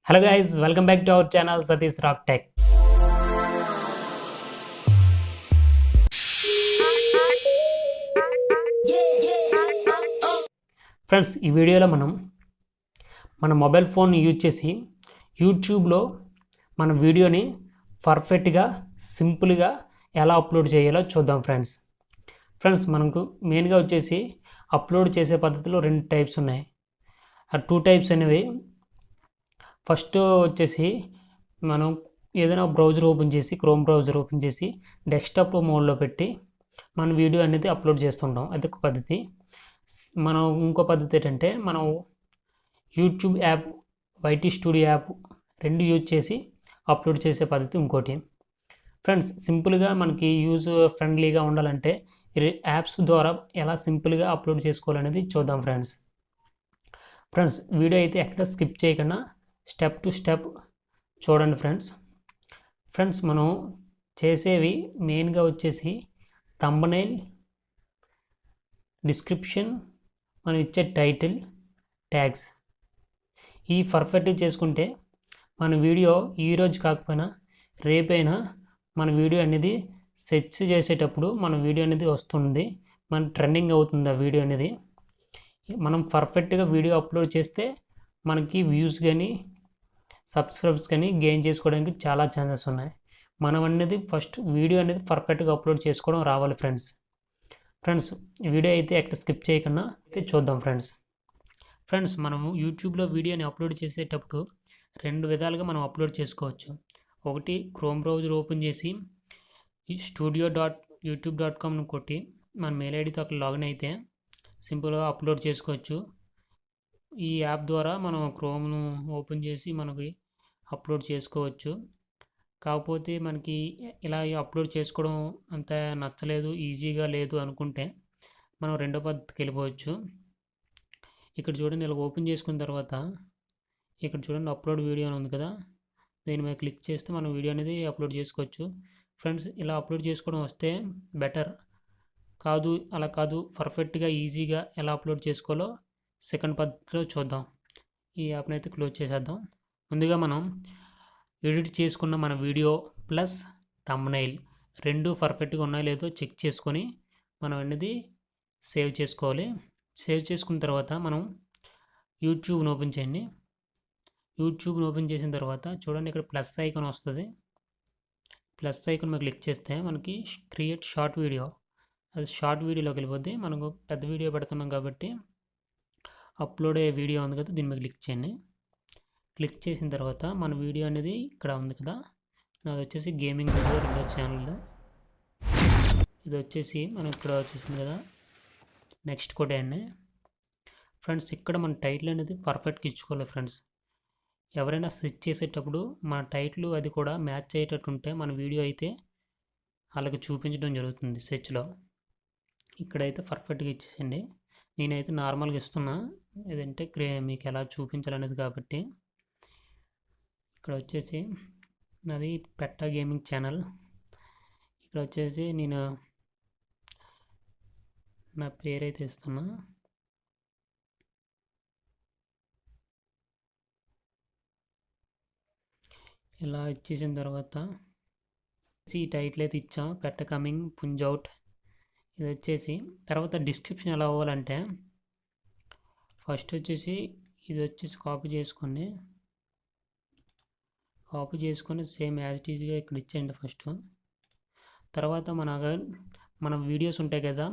Hello guys, welcome back to our channel Sateesh Rock Tech. Friends, ఈ వీడియోలో మనం మన మొబైల్ ఫోన్ యూజ్ చేసి యూట్యూబ్లో మన వీడియోని పర్ఫెక్ట్గా సింపుల్గా ఎలా అప్లోడ్ చేయాలో చూద్దాం ఫ్రెండ్స్ మనకు మెయిన్గా వచ్చేసి అప్లోడ్ చేసే పద్ధతిలో రెండు టైప్స్ ఉన్నాయి. ఆ టూ టైప్స్ అనేవి, ఫస్ట్ వచ్చేసి మనం ఏదైనా బ్రౌజర్ ఓపెన్ చేసి క్రోమ్ బ్రౌజర్ ఓపెన్ చేసి డెస్క్టాప్ మోడ్లో పెట్టి మన వీడియో అనేది అప్లోడ్ చేస్తుంటాం. అదొక పద్ధతి. మనం ఇంకో పద్ధతి ఏంటంటే మనం YouTube app, YT studio app రెండు యూజ్ చేసి అప్లోడ్ చేసే పద్ధతి ఇంకోటి. ఫ్రెండ్స్, సింపుల్గా మనకి యూజ్ ఫ్రెండ్లీగా ఉండాలంటే యాప్స్ ద్వారా ఎలా సింపుల్గా అప్లోడ్ చేసుకోవాలనేది చూద్దాం ఫ్రెండ్స్ వీడియో అయితే ఎక్కడ స్కిప్ చేయకుండా స్టెప్ టు స్టెప్ చూడండి ఫ్రెండ్స్ మనం చేసేవి మెయిన్గా వచ్చేసి థంబ్నెయిల్, డిస్క్రిప్షన్, మనం ఇచ్చే టైటిల్, ట్యాగ్స్ ఈ పర్ఫెక్ట్గా చేసుకుంటే మన వీడియో ఈరోజు కాకపోయినా రేపైనా మన వీడియో అనేది సెర్చ్ చేసేటప్పుడు మన వీడియో అనేది వస్తుంది, మన ట్రెండింగ్ అవుతుంది ఆ వీడియో అనేది. మనం పర్ఫెక్ట్గా వీడియో అప్లోడ్ చేస్తే మనకి వ్యూస్ కానీ సబ్స్క్రైబ్స్ కానీ గెయిన్ చేసుకోవడానికి చాలా ఛాన్సెస్ ఉన్నాయి. మనం అనేది ఫస్ట్ వీడియో అనేది పర్ఫెక్ట్గా అప్లోడ్ చేసుకోవడం రావాలి ఫ్రెండ్స్ వీడియో అయితే ఎక్కడ స్కిప్ చేయకుండా అయితే చూద్దాం ఫ్రెండ్స్ మనము యూట్యూబ్లో వీడియోని అప్లోడ్ చేసేటప్పుడు రెండు విధాలుగా మనం అప్లోడ్ చేసుకోవచ్చు. ఒకటి, క్రోమ్ బ్రౌజర్ ఓపెన్ చేసి studio.youtube.com కొట్టి మన మెయిల్ ఐడితో అక్కడ లాగిన్ అయితే సింపుల్గా అప్లోడ్ చేసుకోవచ్చు. ఈ యాప్ ద్వారా మనం క్రోమ్ను ఓపెన్ చేసి మనకి అప్లోడ్ చేసుకోవచ్చు. కాకపోతే మనకి ఇలా అప్లోడ్ చేసుకోవడం అంత నచ్చలేదు, ఈజీగా లేదు అనుకుంటే మనం రెండో పద్ధతికి వెళ్ళిపోవచ్చు. ఇక్కడ చూడండి, ఇలా ఓపెన్ చేసుకున్న తర్వాత ఇక్కడ చూడండి అప్లోడ్ వీడియో అని ఉంది కదా, దీని మీద క్లిక్ చేస్తే మనం వీడియో అనేది అప్లోడ్ చేసుకోవచ్చు. ఫ్రెండ్స్, ఇలా అప్లోడ్ చేసుకోవడం వస్తే బెటర్. అలా కాదు పర్ఫెక్ట్గా ఈజీగా ఎలా అప్లోడ్ చేసుకోవాలో సెకండ్ పద్ధతిలో చూద్దాం. ఈ యాప్ని అయితే క్లోజ్ చేసేద్దాం. ముందుగా మనం ఎడిట్ చేసుకున్న మన వీడియో ప్లస్ థంబ్నెయిల్ రెండు పర్ఫెక్ట్గా ఉన్నాయో లేదో చెక్ చేసుకొని మనం అనేది సేవ్ చేసుకోవాలి. సేవ్ చేసుకున్న తర్వాత మనం యూట్యూబ్ని ఓపెన్ చేయండి. యూట్యూబ్ని ఓపెన్ చేసిన తర్వాత చూడండి, ఇక్కడ ప్లస్ ఐకాన్ వస్తుంది. ప్లస్ ఐకాన్ మీద క్లిక్ చేస్తే మనకి క్రియేట్ షార్ట్ వీడియో, అది షార్ట్ వీడియోలోకి వెళ్ళిపోద్ది. మనకు పెద్ద వీడియో పెడుతున్నాం కాబట్టి అప్లోడ్ అయ్యే వీడియో ఉంది కదా, దీని మీద క్లిక్ చేయండి. క్లిక్ చేసిన తర్వాత మన వీడియో అనేది ఇక్కడ ఉంది కదా, నాది వచ్చేసి గేమింగ్ వీడియో రెండో ఛానల్. ఇది వచ్చేసి మనం ఇక్కడ వచ్చేసింది కదా, నెక్స్ట్ కొట్టేయండి. ఫ్రెండ్స్, ఇక్కడ మన టైటిల్ అనేది పర్ఫెక్ట్గా ఇచ్చుకోవాలి ఫ్రెండ్స్. ఎవరైనా సెర్చ్ చేసేటప్పుడు మన టైటిల్ అది కూడా మ్యాచ్ అయ్యేటట్టు ఉంటే మన వీడియో అయితే వాళ్ళకి చూపించడం జరుగుతుంది సెర్చ్లో. ఇక్కడైతే పర్ఫెక్ట్గా ఇచ్చేసండి. నేనైతే నార్మల్గా ఇస్తున్నా, ఏదంటే మీకు ఎలా చూపించాలనేది కాబట్టి. ఇక్కడ వచ్చేసి నాది పెట్ట గేమింగ్ ఛానల్. ఇక్కడ వచ్చేసి నేను నా పేరైతే ఇస్తున్నా. ఇలా ఇచ్చేసిన తర్వాత ఈ టైటిల్ అయితే ఇచ్చాం, పెట్ట కమింగ్ పుంజౌట్. ఇది వచ్చేసి తర్వాత డిస్క్రిప్షన్ ఎలా అవ్వాలంటే ఫస్ట్ వచ్చేసి ఇది వచ్చేసి కాపీ చేసుకొని సేమ్ యాజ్ ఇట్ ఈజ్గా ఇక్కడ ఇచ్చేయండి ఫస్ట్. తర్వాత మన వీడియోస్ ఉంటాయి కదా,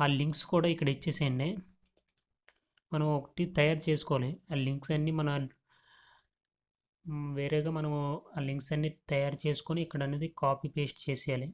ఆ లింక్స్ కూడా ఇక్కడ ఇచ్చేసేయండి. మనం ఒకటి తయారు చేసుకోవాలి. ఆ లింక్స్ అన్నీ వేరేగా మనము ఆ లింక్స్ అన్నీ తయారు చేసుకొని ఇక్కడ అనేది కాపీ పేస్ట్ చేసేయాలి.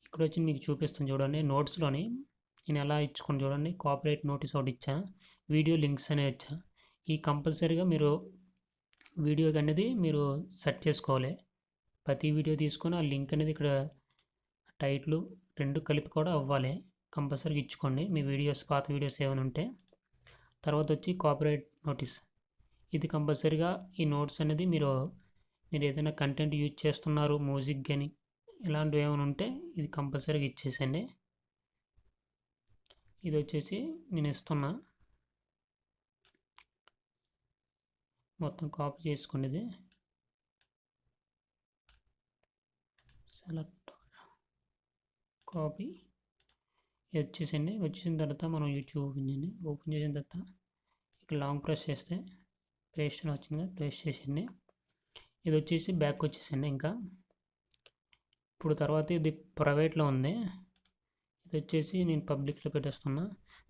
ఇక్కడ వచ్చి మీకు చూపిస్తాను చూడండి, నోట్స్లోని నేను ఎలా ఇచ్చుకొని చూడండి, కాపీరైట్ నోటీస్ ఒకటి ఇచ్చా, వీడియో లింక్స్ అనేది ఇచ్చా. ఈ కంపల్సరీగా మీరు వీడియోకి అనేది మీరు సెట్ చేసుకోవాలి. ప్రతి వీడియో తీసుకొని ఆ లింక్ అనేది ఇక్కడ టైటిల్ రెండు కలిపి కూడా అవ్వాలి, కంపల్సరీగా ఇచ్చుకోండి మీ పాత వీడియోస్ ఏమైనా ఉంటే. తర్వాత వచ్చి కాపీరైట్ నోటీస్, ఇది కంపల్సరీగా ఈ నోట్స్ అనేది మీరు ఏదైనా కంటెంట్ యూజ్ చేస్తున్నారు, మ్యూజిక్ కానీ ఇలాంటివి ఏమైనా ఉంటే ఇది కంపల్సరీగా ఇచ్చేసండి. ఇది వచ్చేసి నేను ఇస్తున్నా. మొత్తం కాపీ చేసుకోండి. ఇది సెలెక్ట్ కాపీ వచ్చేసింది. వచ్చేసిన తర్వాత మనం యూట్యూబ్ ఓపెన్ చేయండి. ఓపెన్ చేసిన తర్వాత ఇక్కడ లాంగ్ ప్రెస్ చేస్తే పేస్ట్ అని వచ్చింది, పేస్ట్ చేసేయండి. ఇది వచ్చేసి బ్యాక్ వచ్చేసింది. ఇంకా ఇప్పుడు తర్వాత ఇది ప్రైవేట్లో ఉంది, ఇది వచ్చేసి నేను పబ్లిక్లో పెట్టేస్తున్నా.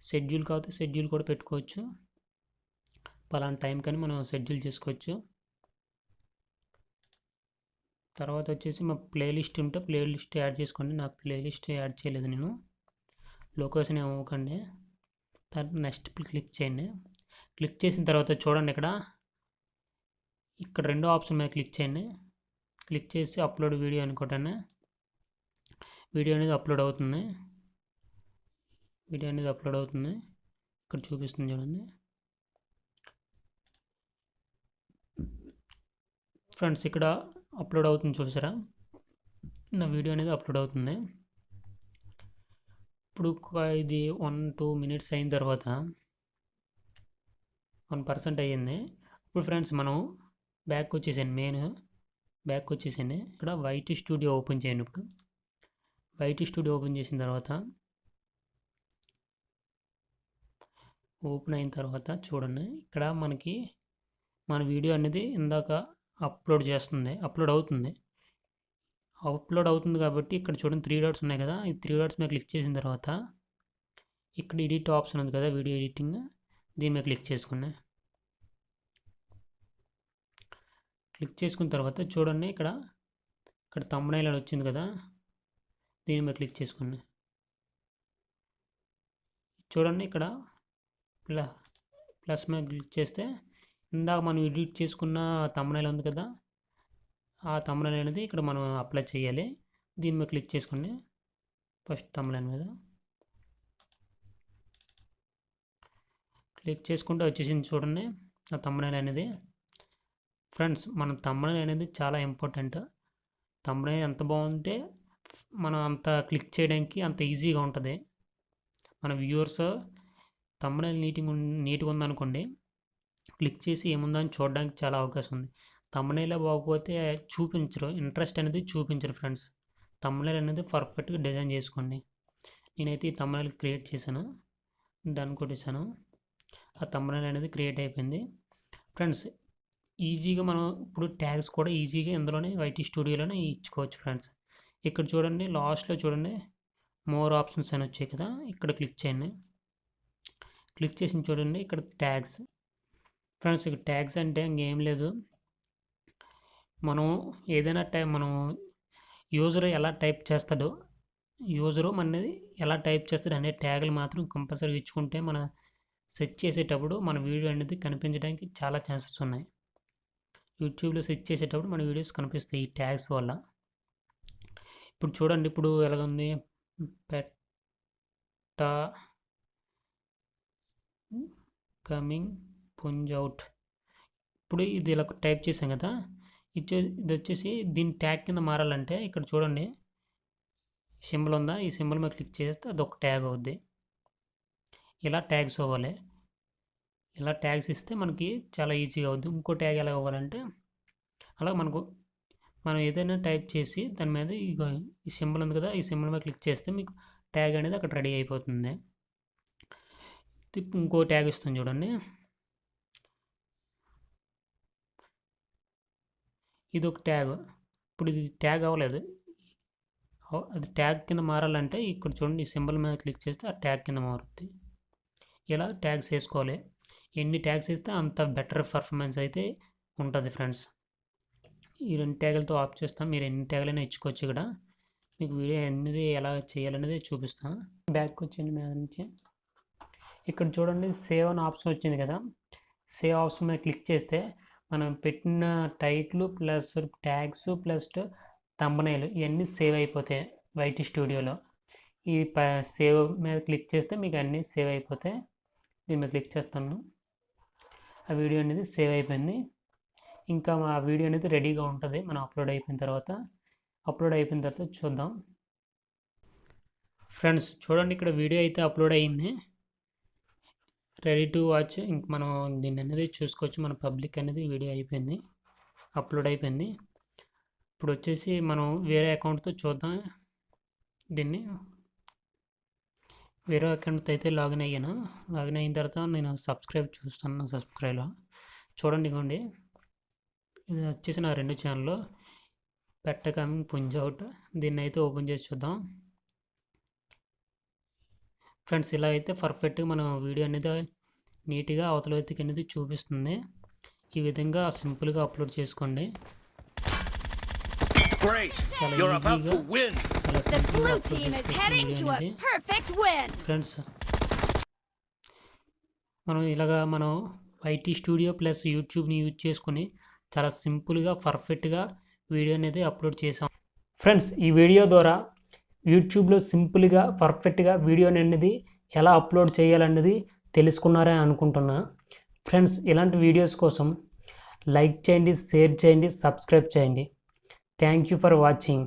షెడ్యూల్ కాకపోతే షెడ్యూల్ కూడా పెట్టుకోవచ్చు, పలానా టైం కానీ మనం షెడ్యూల్ చేసుకోవచ్చు. తర్వాత వచ్చేసి మా ప్లేలిస్ట్ ఉంటే ప్లేలిస్ట్ యాడ్ చేసుకోండి. నాకు ప్లేలిస్ట్ యాడ్ చేయలేదు నేను. లొకేషన్ ఏమవ్వకండి. తర్వాత నెక్స్ట్ క్లిక్ చేయండి. క్లిక్ చేసిన తర్వాత చూడండి ఇక్కడ రెండో ఆప్షన్ మీద క్లిక్ చేయండి. క్లిక్ చేసి అప్లోడ్ వీడియో అనుకోండి. వీడియో అనేది అప్లోడ్ అవుతుంది. ఇక్కడ చూపిస్తుంది చూడండి ఫ్రెండ్స్. ఇక్కడ అప్లోడ్ అవుతుంది చూసారా, నా వీడియో అనేది అప్లోడ్ అవుతుంది. ఇప్పుడు ఇది 1-2 మినిట్స్ అయిన తర్వాత 1% అయ్యింది. ఇప్పుడు ఫ్రెండ్స్ మనం బ్యాక్ వచ్చేసాను, బ్యాక్ వచ్చేసాను. ఇక్కడ వైట్ స్టూడియో ఓపెన్ చేయండి. ఇప్పుడు వైట్ స్టూడియో ఓపెన్ చేసిన తర్వాత ఓపెన్ అయిన తర్వాత చూడండి, ఇక్కడ మనకి మన వీడియో అనేది ఇందాక అప్లోడ్ అవుతుంది కాబట్టి ఇక్కడ చూడండి 3 డాట్స్ ఉన్నాయి కదా, ఈ 3 డాట్స్ మీద క్లిక్ చేసిన తర్వాత ఇక్కడ ఎడిట్ ఆప్షన్ ఉంది కదా, వీడియో ఎడిటింగ్, దీని మీద క్లిక్ చేసుకోండి. క్లిక్ చేసుకున్న తర్వాత చూడండి ఇక్కడ థంబ్నెయిల్ అని వచ్చింది కదా, దీని మీద క్లిక్ చేసుకోండి. చూడండి ఇక్కడ ప్లస్ మీద క్లిక్ చేస్తే ఇందాక మనం ఎడిట్ చేసుకున్న థంబ్నెయిల్ ఉంది కదా, ఆ థంబ్నెయిల్ అనేది ఇక్కడ మనం అప్లై చేయాలి. దీని మీద క్లిక్ చేసుకోండి. ఫస్ట్ థంబ్నెయిల్ మీద క్లిక్ చేసుకుంటే వచ్చేసింది చూడండి ఆ థంబ్నెయిల్ అనేది. ఫ్రెండ్స్ మన థంబ్నెయిల్ అనేది చాలా ఇంపార్టెంట్. థంబ్నెయిల్ ఎంత బాగుంటే మనం అంత క్లిక్ చేయడానికి అంత ఈజీగా ఉంటుంది. మన వ్యూవర్స్ థంబ్నెయిల్ నీట్గా ఉందనుకోండి, క్లిక్ చేసి ఏముందో అని చూడడానికి చాలా అవకాశం ఉంది. థంబ్నెయిల్ బాగోకపోతే ఇంట్రెస్ట్ అనేది చూపించరు ఫ్రెండ్స్. థంబ్నెయిల్ అనేది పర్ఫెక్ట్గా డిజైన్ చేసుకోండి. నేనైతే ఈ థంబ్నెయిల్ క్రియేట్ చేశాను, డన్ కొట్టేశాను. ఆ థంబ్నెయిల్ అనేది క్రియేట్ అయిపోయింది ఫ్రెండ్స్. ఈజీగా మనం ఇప్పుడు ట్యాగ్స్ కూడా ఈజీగా ఇందులోనే వైటీ స్టూడియోలోనే ఇచ్చుకోవచ్చు ఫ్రెండ్స్. ఇక్కడ చూడండి లాస్ట్లో చూడండి మోర్ ఆప్షన్స్ అని వచ్చాయి కదా, ఇక్కడ క్లిక్ చేయండి. క్లిక్ చేసి చూడండి ఇక్కడ ట్యాగ్స్. ఫ్రెండ్స్ ఇక్కడ ట్యాగ్స్ అంటే ఇంకేం లేదు, మనం ఏదైనా మనం యూజర్ ఎలా టైప్ చేస్తాడో అనే ట్యాగులు మాత్రం కంపల్సరీ ఇచ్చుకుంటే మన సెర్చ్ చేసేటప్పుడు మన వీడియో అనేది కనిపించడానికి చాలా ఛాన్సెస్ ఉన్నాయి. యూట్యూబ్లో సెర్చ్ చేసేటప్పుడు మన వీడియోస్ కనిపిస్తాయి ఈ ట్యాగ్స్ వల్ల. ఇప్పుడు చూడండి ఇప్పుడు ఎలాగుంది, పెట్ట కమింగ్ పుంజౌట్. ఇప్పుడు ఇది ఇలా టైప్ చేసాం కదా, ఇది వచ్చేసి దీని ట్యాగ్ కింద మారాలంటే ఇక్కడ చూడండి సింబల్ ఉందా, ఈ సింబల్ మీద క్లిక్ చేస్తే అదొక ట్యాగ్ అవుద్ది. ఇలా ట్యాగ్స్ అవ్వాలి. ఇలా ట్యాగ్స్ ఇస్తే మనకి చాలా ఈజీగా అవుద్ది. ఇంకో ట్యాగ్ ఎలా అవ్వాలంటే అలా మనం ఏదైనా టైప్ చేసి దాని మీద ఈ సింబల్ ఉంది కదా, ఈ సింబల్ మీద క్లిక్ చేస్తే మీకు ట్యాగ్ అనేది అక్కడ రెడీ అయిపోతుంది. ఇంకో ట్యాగ్ ఇస్తుంది చూడండి, ఇది ఒక ట్యాగ్. ఇప్పుడు ఇది ట్యాగ్ అవ్వలేదు, అది ట్యాగ్ కింద మారాలంటే ఇక్కడ చూడండి ఈ సింబల్ మీద క్లిక్ చేస్తే ఆ ట్యాగ్ కింద మారుతుంది. ఇలా ట్యాగ్స్ వేసుకోవాలి. ఎన్ని ట్యాగ్స్ ఇస్తే అంత బెటర్ పర్ఫార్మెన్స్ అయితే ఉంటుంది ఫ్రెండ్స్. ఈ 2 ట్యాగులతో ఆఫ్ చేస్తాను, మీరు ఎన్ని ట్యాగులైనా ఇచ్చుకోవచ్చు. ఇక్కడ మీకు వీడియో అనేది ఎలా చేయాలనేది చూపిస్తాను. బ్యాక్ వచ్చింది మీద నుంచి ఇక్కడ చూడండి సేవ్ అని ఆప్షన్ వచ్చింది కదా, సేవ్ ఆప్షన్ మీద క్లిక్ చేస్తే మనం పెట్టిన title plus tags plus thumbnail ఇవన్నీ సేవ్ అయిపోతాయి వైటీ స్టూడియోలో. ఈ సేవ్ మీద క్లిక్ చేస్తే మీకు అన్నీ సేవ్ అయిపోతాయి. దీని మీద క్లిక్ చేస్తాను, ఆ వీడియో అనేది సేవ్ అయిపోయింది. ఇంకా మా వీడియో అనేది రెడీగా ఉంటుంది మనం అప్లోడ్ అయిపోయిన తర్వాత చూద్దాం ఫ్రెండ్స్. చూడండి ఇక్కడ వీడియో అయితే అప్లోడ్ అయ్యింది, రెడీ టు వాచ్. ఇంక మనం దీన్ని అనేది చూసుకోవచ్చు. మన పబ్లిక్ అనేది వీడియో అయిపోయింది, అప్లోడ్ అయిపోయింది. ఇప్పుడు వచ్చేసి మనం వేరే అకౌంట్తో చూద్దాం. దీన్ని వేరే అకౌంట్తో అయితే లాగిన్ అయ్యాను. లాగిన్ అయిన తర్వాత నేను సబ్స్క్రైబ్ చూస్తాను. సబ్స్క్రైబ్లో చూడండి, ఇవ్వండి. ఇది వచ్చేసి నా 2 ఛానల్ పెట్ట కమింగ్ పుంజ్ అవుట్. దీన్ని అయితే ఓపెన్ చేసి చూద్దాం ఫ్రెండ్స్. ఇలా అయితే పర్ఫెక్ట్గా మనం వీడియో అనేది నీట్గా అవతల వ్యక్తికి అనేది చూపిస్తుంది. ఈ విధంగా సింపుల్గా అప్లోడ్ చేసుకోండి. చాలా ఈజీగా ఫ్రెండ్స్. మనం ఇలాగా మనం ఐటీ స్టూడియో ప్లస్ యూట్యూబ్ని యూజ్ చేసుకొని చాలా సింపుల్గా పర్ఫెక్ట్గా వీడియో అనేది అప్లోడ్ చేసాం ఫ్రెండ్స్. ఈ వీడియో ద్వారా యూట్యూబ్లో సింపుల్గా పర్ఫెక్ట్గా వీడియోని అనేది ఎలా అప్లోడ్ చేయాలన్నది తెలుసుకున్నారని అనుకుంటున్నా ఫ్రెండ్స్. ఇలాంటి వీడియోస్ కోసం లైక్ చేయండి, షేర్ చేయండి, సబ్స్క్రైబ్ చేయండి. Thank you for watching.